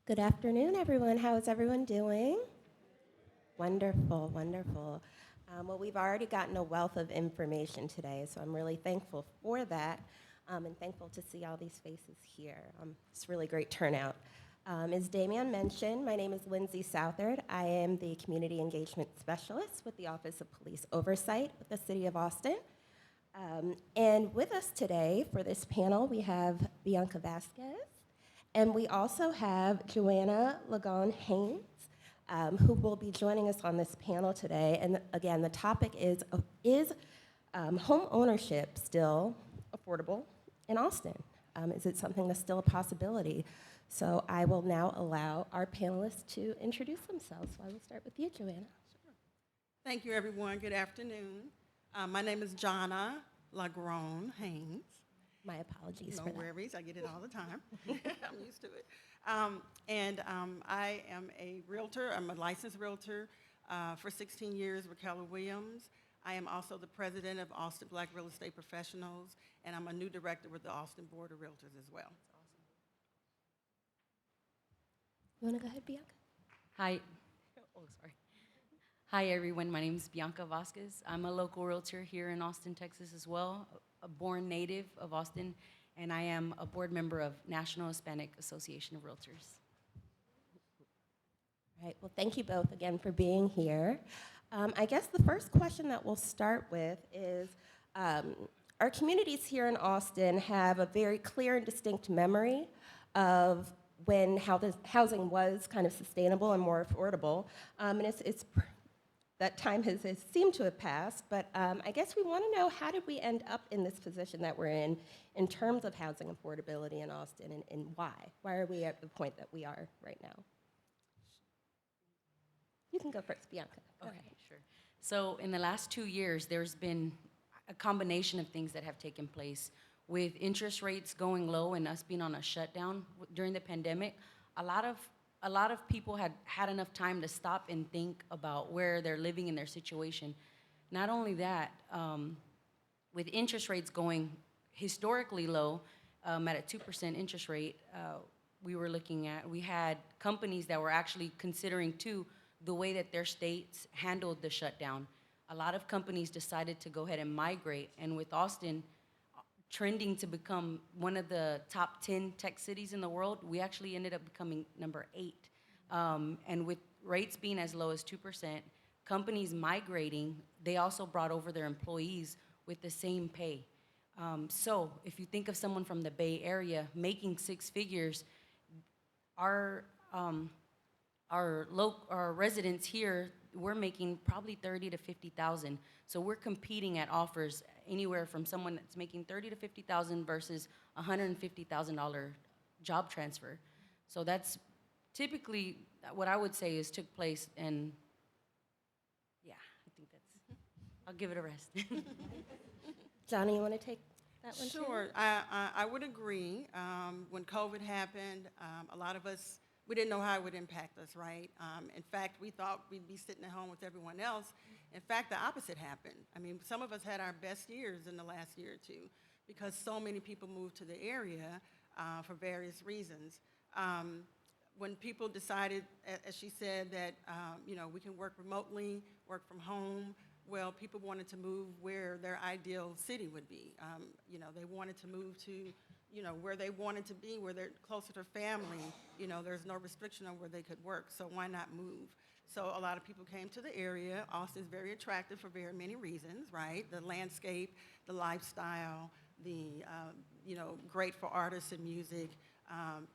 Good afternoon, everyone. How is everyone doing? Wonderful, wonderful. Well, we've already gotten a wealth of information today, so I'm really thankful for that and thankful to see all these faces here. It's really great turnout. As Damian mentioned, my name is Lindsay Southard. I am the Community Engagement Specialist with the Office of Police Oversight with the City of Austin. And with us today for this panel, we have Bianca Vasquez, and we also have Jonna LaGone-Haynes, who will be joining us on this panel today. And again, the topic is home ownership still affordable in Austin? Is it something that's still a possibility? So I will now allow our panelists to introduce themselves. So I will start with you, Jonna. Thank you, everyone. Good afternoon. My name is Jonna LaGone-Haynes. My apologies No for that. worries. I get it all the time. I'm used to it. I am a realtor. I'm a licensed realtor for 16 years with Keller Williams. I am also the president of Austin Black Real Estate Professionals, and I'm a new director with the Austin Board of Realtors as well. You want to go ahead, Bianca? Hi. Oh, sorry. Hi, everyone. My name is Bianca Vasquez. I'm a local realtor here in Austin, Texas as well, a born native of Austin, and I am a board member of National Hispanic Association of Realtors. All right. Well, thank you both again for being here. I guess the first question that we'll start with is, our communities here in Austin have a very clear and distinct memory of when housing was kind of sustainable and more affordable. And that time has seemed to have passed, but I guess we want to know, how did we end up in this position that we're in terms of housing affordability in Austin, and why? Why are we at the point that we are right now? You can go first, Bianca. Go Okay, ahead. sure. So in the last 2 years, there's been a combination of things that have taken place. With interest rates going low and us being on a shutdown during the pandemic, a lot of people had enough time to stop and think about where they're living in their situation. Not only that, with interest rates going historically low, at a 2% interest rate, we had companies that were actually considering too the way that their states handled the shutdown. A lot of companies decided to go ahead and migrate, and with Austin trending to become one of the top 10 tech cities in the world, we actually ended up becoming number 8. And with rates being as low as 2%, companies migrating, they also brought over their employees with the same pay. So if you think of someone from the Bay Area making 6 figures, our residents here, we're making probably 30 to 50,000. So we're competing at offers anywhere from someone that's making 30 to 50,000 versus $150,000 job transfer. So that's typically what I would say is took place, and yeah, I think I'll give it a rest. Johnny, you want to take that one too? Sure. I would agree. When COVID happened, a lot of us, we didn't know how it would impact us, right? In fact, we thought we'd be sitting at home with everyone else. In fact, the opposite happened. I mean, some of us had our best years in the last year or two because so many people moved to the area for various reasons. When people decided, as she said, that we can work remotely, work from home, well, people wanted to move where their ideal city would be. They wanted to move to where they wanted to be, where they're closer to family. There's no restriction on where they could work, so why not move? So a lot of people came to the area. Austin's very attractive for very many reasons, right? The landscape, the lifestyle, great for artists and music,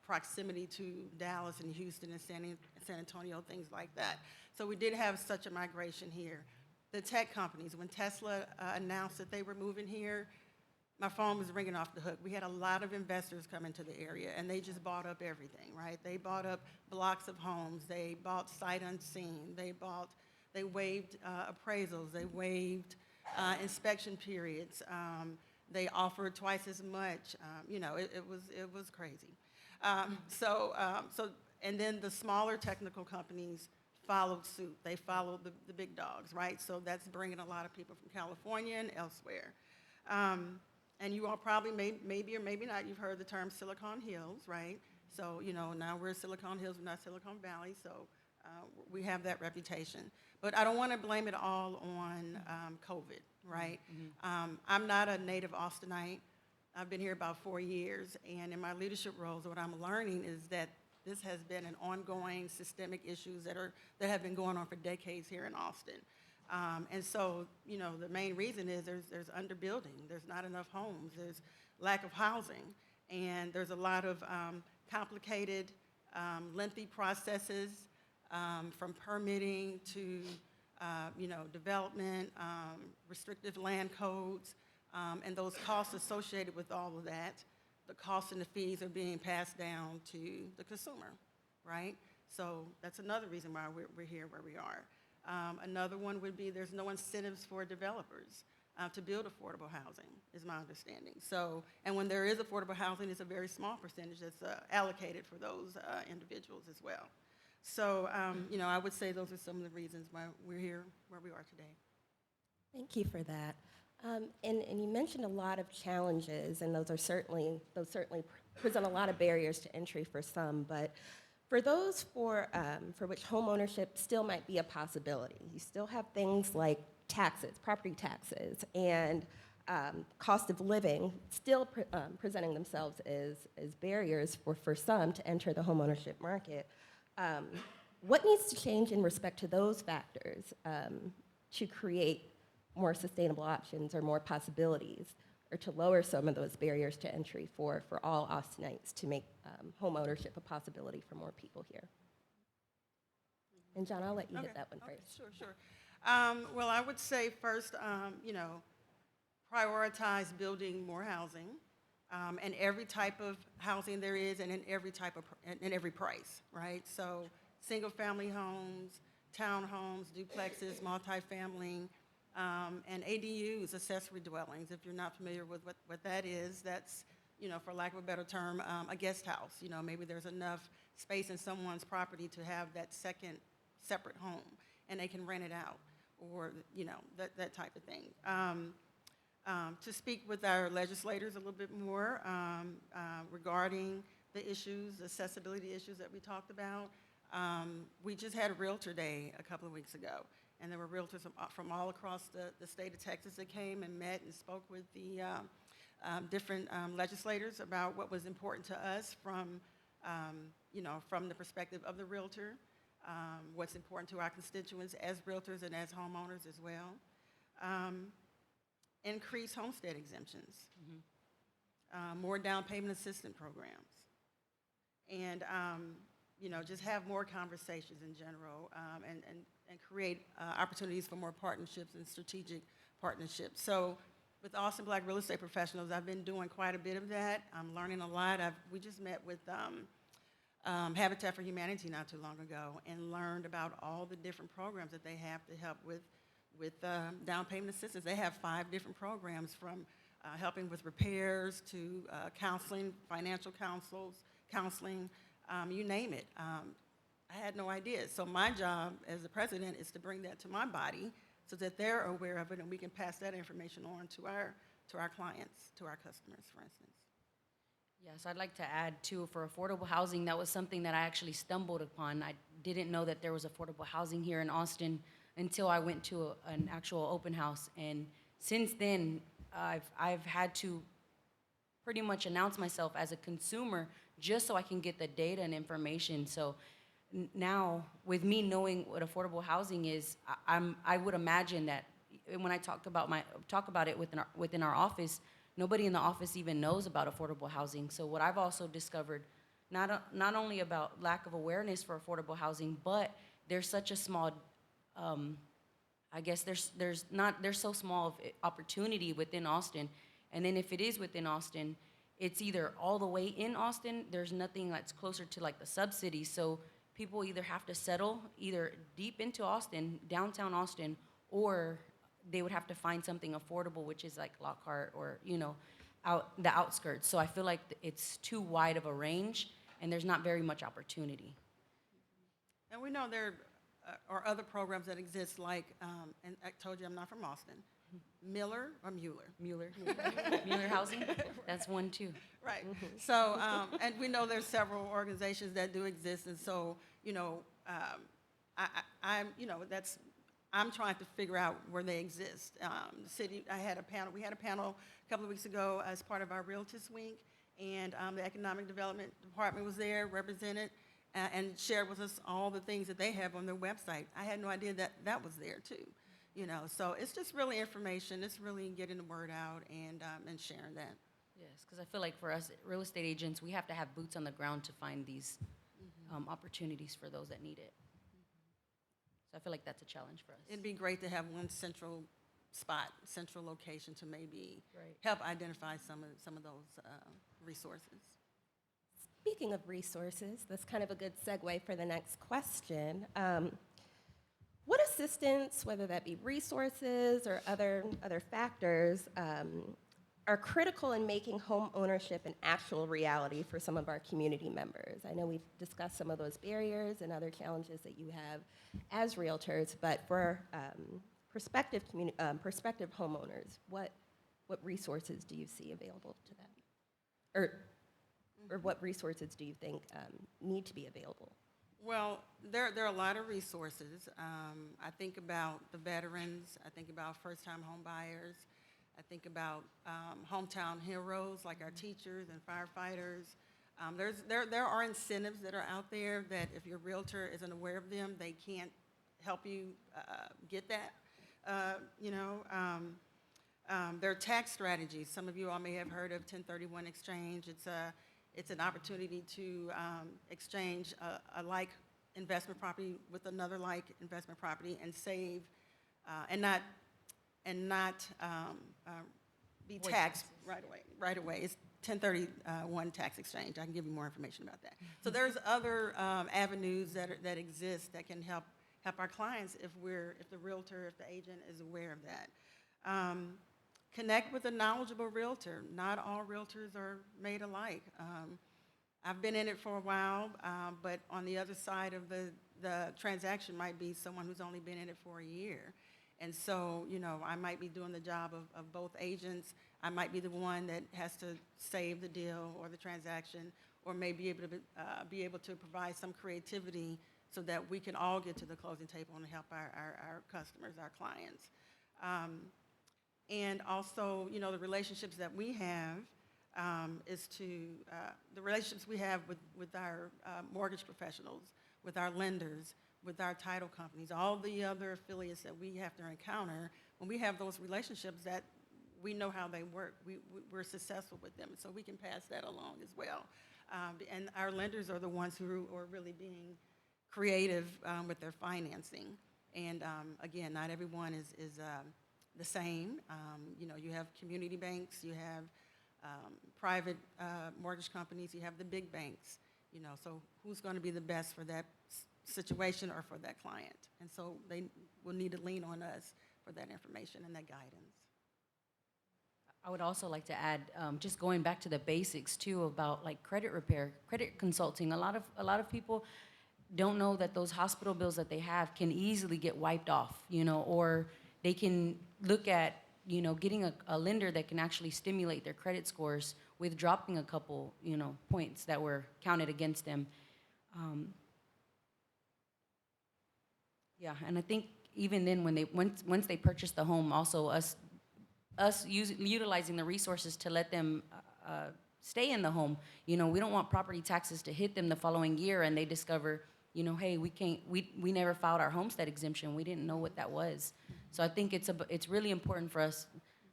proximity to Dallas and Houston and San Antonio, things like that. So we did have such a migration here. The tech companies, when Tesla announced that they were moving here, my phone was ringing off the hook. We had a lot of investors come into the area, and they just bought up everything, right? They bought up blocks of homes. They bought sight unseen. They waived appraisals. They waived inspection periods. They offered twice as much. It was crazy. And then the smaller technical companies followed suit. They followed the big dogs, right? So that's bringing a lot of people from California and elsewhere. And you all probably, maybe or maybe not, you've heard the term Silicon Hills, right? So, now we're Silicon Hills, we're not Silicon Valley, so we have that reputation. But I don't want to blame it all on COVID, right? I'm not a native Austinite. I've been here about 4 years, and in my leadership roles, what I'm learning is that this has been an ongoing systemic issues that have been going on for decades here in Austin. And so, the main reason is there's underbuilding, there's not enough homes, there's lack of housing, and there's a lot of complicated, lengthy processes from permitting to, development, restrictive land codes, and those costs associated with all of that, the costs and the fees are being passed down to the consumer, right? So that's another reason why we're here where we are. Another one would be there's no incentives for developers to build affordable housing, is my understanding. So, and when there is affordable housing, it's a very small percentage that's allocated for those individuals as well. So, I would say those are some of the reasons why we're here where we are today. Thank you for that. And you mentioned a lot of challenges, and those certainly present a lot of barriers to entry for some. But for those for which homeownership still might be a possibility, you still have things like taxes, property taxes, and cost of living still presenting themselves as barriers for some to enter the homeownership market. What needs to change in respect to those factors to create more sustainable options or more possibilities, or to lower some of those barriers to entry for all Austinites to make home ownership a possibility for more people here? And John, I'll let you hit that one first. Sure. Well, I would say first, prioritize building more housing, and every type of housing there is, and in every price, right? So, single-family homes, townhomes, duplexes, multifamily, and ADUs, accessory dwellings. If you're not familiar with what that is, that's, for lack of a better term, a guest house. Maybe there's enough space in someone's property to have that second separate home, and they can rent it out, or, that type of thing. To speak with our legislators a little bit more regarding the issues, accessibility issues that we talked about. We just had a Realtor Day a couple of weeks ago, and there were realtors from all across the state of Texas that came and met and spoke with the different legislators about what was important to us from the perspective of the realtor, what's important to our constituents as realtors and as homeowners as well. Increase homestead exemptions, more down payment assistance programs, and just have more conversations in general, and create opportunities for more partnerships and strategic partnerships. So with Austin Black Real Estate Professionals, I've been doing quite a bit of that. I'm learning a lot. We just met with Habitat for Humanity not too long ago and learned about all the different programs that they have to help with down payment assistance. They have 5 different programs, from helping with repairs to counseling, financial counseling, you name it. I had no idea. So my job as the president is to bring that to my body so that they're aware of it, and we can pass that information on to our clients, to our customers, for instance. Yes, I'd like to add too, for affordable housing, that was something that I actually stumbled upon. I didn't know that there was affordable housing here in Austin until I went to an actual open house. And since then, I've had to pretty much announce myself as a consumer just so I can get the data and information. So now, with me knowing what affordable housing is, I would imagine that when I talk about it within our office, nobody in the office even knows about affordable housing. So what I've also discovered, not only about lack of awareness for affordable housing, but there's such a small, I guess there's so small of opportunity within Austin. And then if it is within Austin, it's either all the way in Austin, there's nothing that's closer to like the sub-cities. So people either have to settle either deep into Austin, downtown Austin, or they would have to find something affordable, which is like Lockhart or, out the outskirts. So I feel like it's too wide of a range, and there's not very much opportunity. And we know there are other programs that exist, like, and I told you I'm not from Austin, Miller or Mueller? Mueller. Mueller Housing, that's one too. Right. So, and we know there's several organizations that do exist, and so, I'm trying to figure out where they exist. The city, we had a panel a couple of weeks ago as part of our Realtors Week, and the Economic Development Department was there, represented, and shared with us all the things that they have on their website. I had no idea that that was there too. So it's just really information. It's really getting the word out and sharing that. Yes, because I feel like for us real estate agents, we have to have boots on the ground to find these opportunities for those that need it. So I feel like that's a challenge for us. It'd be great to have one central spot, central location to maybe Right. help identify some of those resources. Speaking of resources, that's kind of a good segue for the next question. What assistance, whether that be resources or other factors, are critical in making home ownership an actual reality for some of our community members? I know we've discussed some of those barriers and other challenges that you have as realtors, but for prospective homeowners, what resources do you see available to them? Or what resources do you think need to be available? Well, there are a lot of resources. I think about the veterans. I think about first-time home buyers. I think about hometown heroes like our teachers and firefighters. There are incentives that are out there that if your realtor isn't aware of them, they can't help you get that. There are tax strategies. Some of you all may have heard of 1031 exchange. It's an opportunity to exchange a like investment property with another like investment property and save and not be taxed right away. It's 1031 tax exchange. I can give you more information about that. So there's other avenues that exist that can help our clients if the agent is aware of that. Connect with a knowledgeable realtor. Not all realtors are made alike. I've been in it for a while, but on the other side of the transaction might be someone who's only been in it for a year. And so, I might be doing the job of both agents. I might be the one that has to save the deal or the transaction, or may be able to provide some creativity so that we can all get to the closing table and help our customers, our clients. And also, the relationships that we have the relationships we have with our mortgage professionals, with our lenders, with our title companies, all the other affiliates that we have to encounter. When we have those relationships, that we know how they work. We're successful with them, so we can pass that along as well. And our lenders are the ones who are really being creative with their financing. And again, not everyone is the same. You have community banks, you have private mortgage companies, you have the big banks. So who's going to be the best for that situation or for that client? And so they will need to lean on us for that information and that guidance. I would also like to add, just going back to the basics too, about like credit repair, credit consulting. A lot of people don't know that those hospital bills that they have can easily get wiped off, or they can look at, getting a lender that can actually stimulate their credit scores with dropping a couple, points that were counted against them. Yeah, and I think even then, once they purchase the home, also us utilizing the resources to let them stay in the home. We don't want property taxes to hit them the following year and they discover, hey, we never filed our homestead exemption. We didn't know what that was. So I think it's really important for us,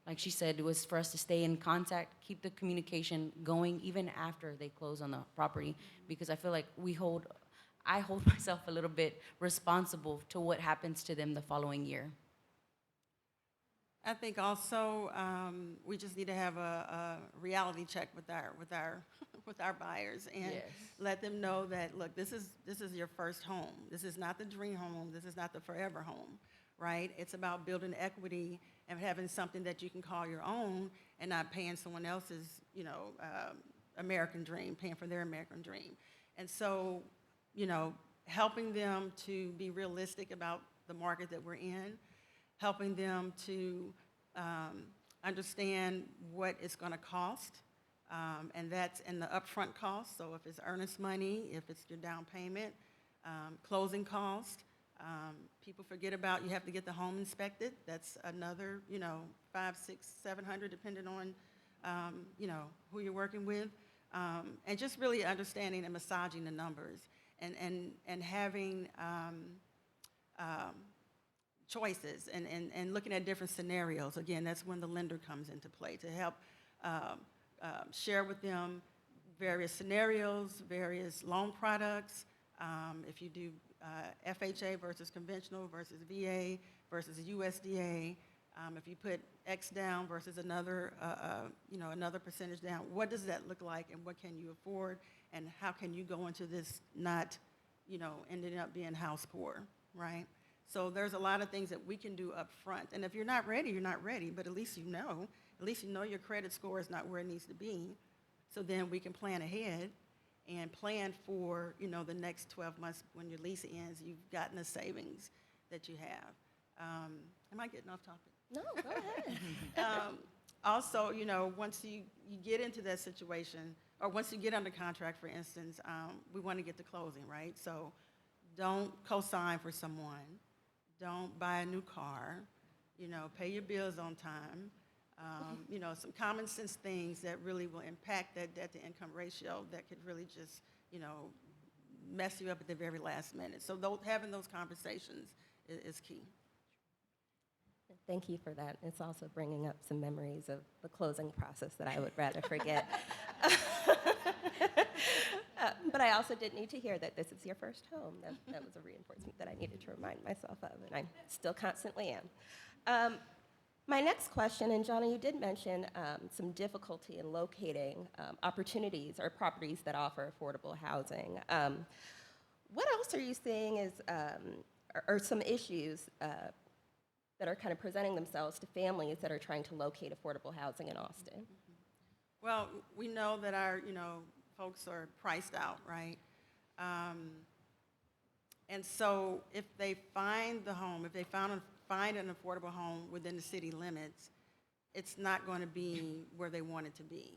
like she said, it was for us to stay in contact, keep the communication going even after they close on the property, because I feel like I hold myself a little bit responsible to what happens to them the following year. I think also we just need to have a reality check with our buyers and Yes. let them know that, look, this is your first home. This is not the dream home. This is not the forever home, right? It's about building equity and having something that you can call your own and not paying someone else's, American dream, paying for their American dream. And so, helping them to be realistic about the market that we're in, helping them to understand what it's going to cost, and that's in the upfront cost. So if it's earnest money, if it's your down payment, closing cost. People forget about you have to get the home inspected. That's another, $500, $600, $700, depending on, who you're working with. And just really understanding and massaging the numbers and having choices and looking at different scenarios. Again, that's when the lender comes into play to help share with them various scenarios, various loan products. If you do FHA versus conventional versus VA versus USDA, if you put X down versus another, another percentage down, what does that look like, and what can you afford, and how can you go into this not, ending up being house poor, right? So there's a lot of things that we can do up front, and if you're not ready, you're not ready, but at least you know your credit score is not where it needs to be, so then we can plan ahead and plan for, the next 12 months when your lease ends, you've gotten the savings that you have. Am I getting off topic? No, go ahead. Also, once you get into that situation, or once you get under contract, for instance, we want to get to closing, right? So don't co-sign for someone. Don't buy a new car. Pay your bills on time. Some common sense things that really will impact that debt-to-income ratio that could really just, mess you up at the very last minute. So having those conversations is key. Thank you for that. It's also bringing up some memories of the closing process that I would rather forget. But I also did need to hear that this is your first home. That was a reinforcement that I needed to remind myself of, and I still constantly am. My next question, and Jonna, you did mention some difficulty in locating opportunities or properties that offer affordable housing. What else are you seeing are some issues that are kind of presenting themselves to families that are trying to locate affordable housing in Austin? Well, we know that our, folks are priced out, right? And so if they find the home, if they find an affordable home within the city limits, it's not going to be where they want it to be,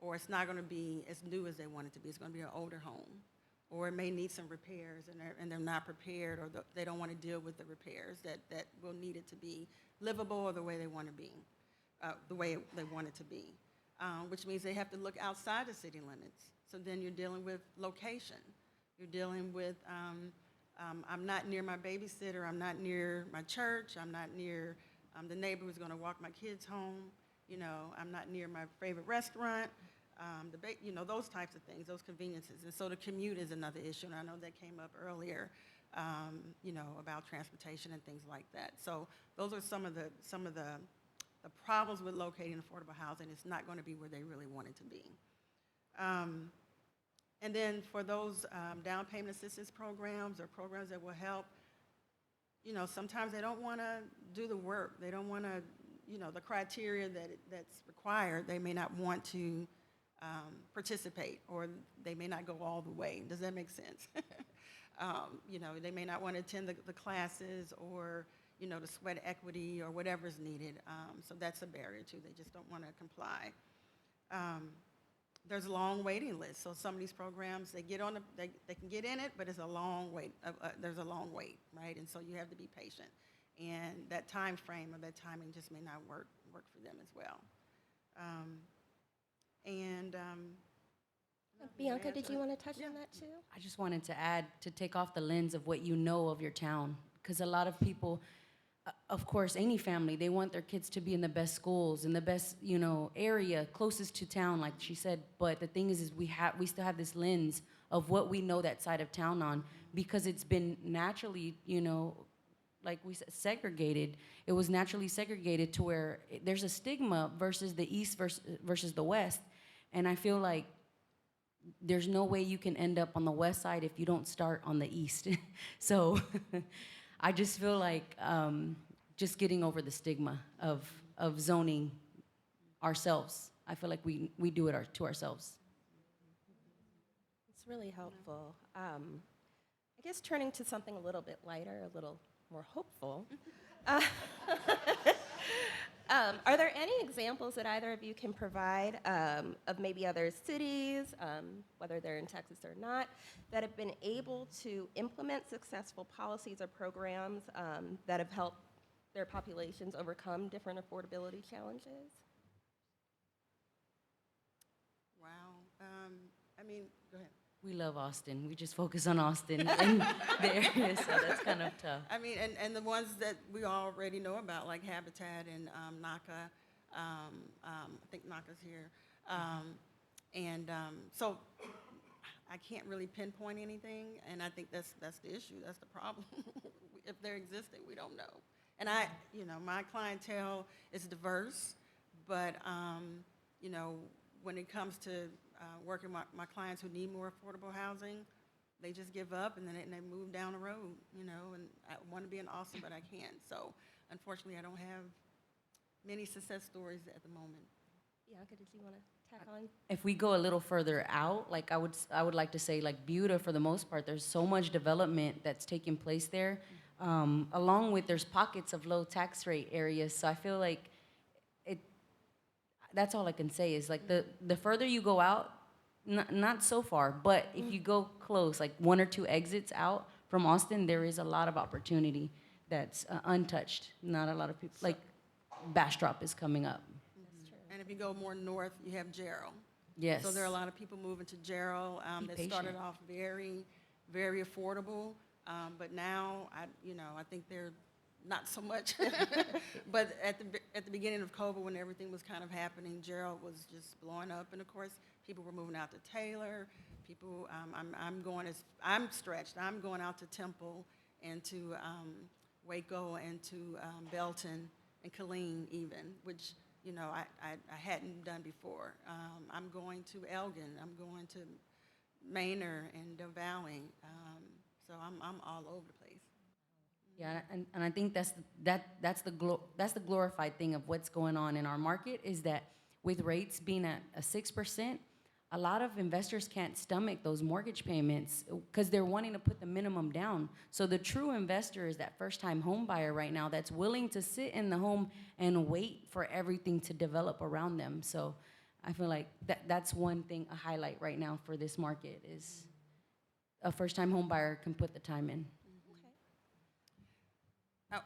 or it's not going to be as new as they want it to be. It's going to be an older home, or it may need some repairs, and they're not prepared, or they don't want to deal with the repairs that will need it to be livable or the way they want to be, the way they want it to be, which means they have to look outside the city limits. So then you're dealing with location. You're dealing with, I'm not near my babysitter, I'm not near my church, I'm not near the neighbor who's going to walk my kids home, I'm not near my favorite restaurant. Those types of things, those conveniences. And so the commute is another issue, and I know that came up earlier, about transportation and things like that. So those are some of the problems with locating affordable housing. It's not going to be where they really want it to be. And then for those down payment assistance programs or programs that will help, sometimes they don't want to do the work. They don't want to, the criteria that's required, they may not want to participate, or they may not go all the way. Does that make sense? They may not want to attend the classes, or the sweat equity or whatever's needed. So that's a barrier too. They just don't want to comply. There's a long waiting list. So some of these programs, they can get in it, but it's a long wait. There's a long wait, right? And so you have to be patient. And that time frame or that timing just may not work for them as well. Bianca, did you want to touch on that too? I just wanted to add, to take off the lens of what you know of your town, because a lot of people, of course, any family, they want their kids to be in the best schools, in the best, area, closest to town, like she said. But the thing is we still have this lens of what we know that side of town on, because it's been naturally, like we said, segregated. It was naturally segregated to where there's a stigma versus the East versus the West. And I feel like there's no way you can end up on the West side if you don't start on the East. So I just feel like just getting over the stigma of zoning ourselves. I feel like we do it to ourselves. It's really helpful. I guess turning to something a little bit lighter, a little more hopeful. Are there any examples that either of you can provide of maybe other cities, whether they're in Texas or not, that have been able to implement successful policies or programs that have helped their populations overcome different affordability challenges? Wow. I mean, go ahead. We love Austin. We just focus on Austin and the area, so that's kind of tough. I mean, and the ones that we already know about, like Habitat and NACA. I think NACA's here. So I can't really pinpoint anything, and I think that's the issue. That's the problem. If they're existing, we don't know. And my clientele is diverse, but when it comes to working with my clients who need more affordable housing, they just give up and then they move down the road, and I want to be in Austin, but I can't. So unfortunately, I don't have many success stories at the moment. Bianca, did you want to tack on? If we go a little further out, like I would like to say, like Buda, for the most part, there's so much development that's taking place there. Along with there's pockets of low tax rate areas, so I feel like that's all I can say is like the further you go out, not so far, but if you go close, like 1 or 2 exits out from Austin, there is a lot of opportunity that's untouched. Not a lot of people, like Bastrop is coming up. That's true. And if you go more north, you have Gerald. Yes. So there are a lot of people moving to Gerald that started patient. off very, very affordable, but now I think they're not so much. But at the beginning of COVID, when everything was kind of happening, Gerald was just blowing up, and of course, people were moving out to Taylor. People, I'm stretched. I'm going out to Temple and to Waco and to Belton and Killeen even, which I hadn't done before. I'm going to Elgin. I'm going to Manor and Del Valley. So I'm all over the place. Yeah, and I think that's the glorified thing of what's going on in our market is that with rates being at a 6%, a lot of investors can't stomach those mortgage payments because they're wanting to put the minimum down. So the true investor is that first-time home buyer right now that's willing to sit in the home and wait for everything to develop around them. So I feel like that's one thing, a highlight right now for this market is a first-time home buyer can put the time in.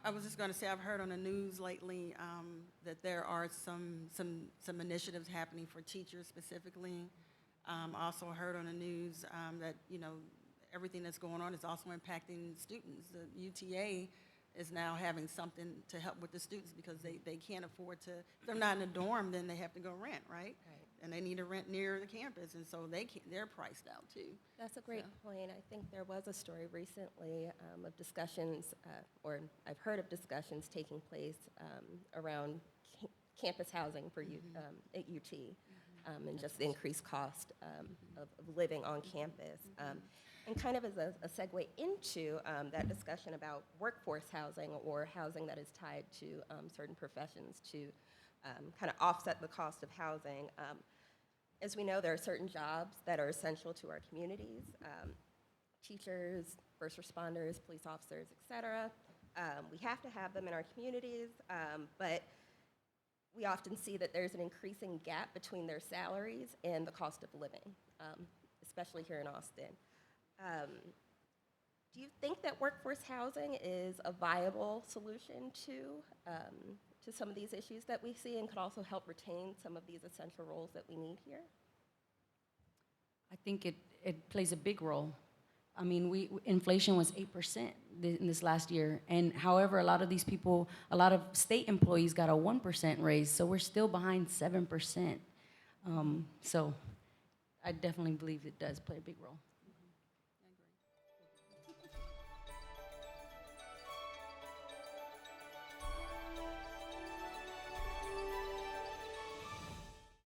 I was just going to say, I've heard on the news lately that there are some initiatives happening for teachers specifically. Also heard on the news that everything that's going on is also impacting students. The UTA is now having something to help with the students because they can't afford to. If they're not in a dorm, then they have to go rent, right? And they need to rent near the campus, and so they're priced out too. That's a great point. I think there was a story recently of discussions, or I've heard of discussions taking place around campus housing for at UT, and just the increased cost of living on campus. And kind of as a segue into that discussion about workforce housing or housing that is tied to certain professions to kind of offset the cost of housing. As we know, there are certain jobs that are essential to our communities, teachers, first responders, police officers, et cetera. We have to have them in our communities, but we often see that there's an increasing gap between their salaries and the cost of living, especially here in Austin. Do you think that workforce housing is a viable solution to some of these issues that we see and could also help retain some of these essential roles that we need here? I think it plays a big role. I mean, inflation was 8% in this last year, and however, a lot of these people, a lot of state employees got a 1% raise, so we're still behind 7%. So I definitely believe it does play a big role.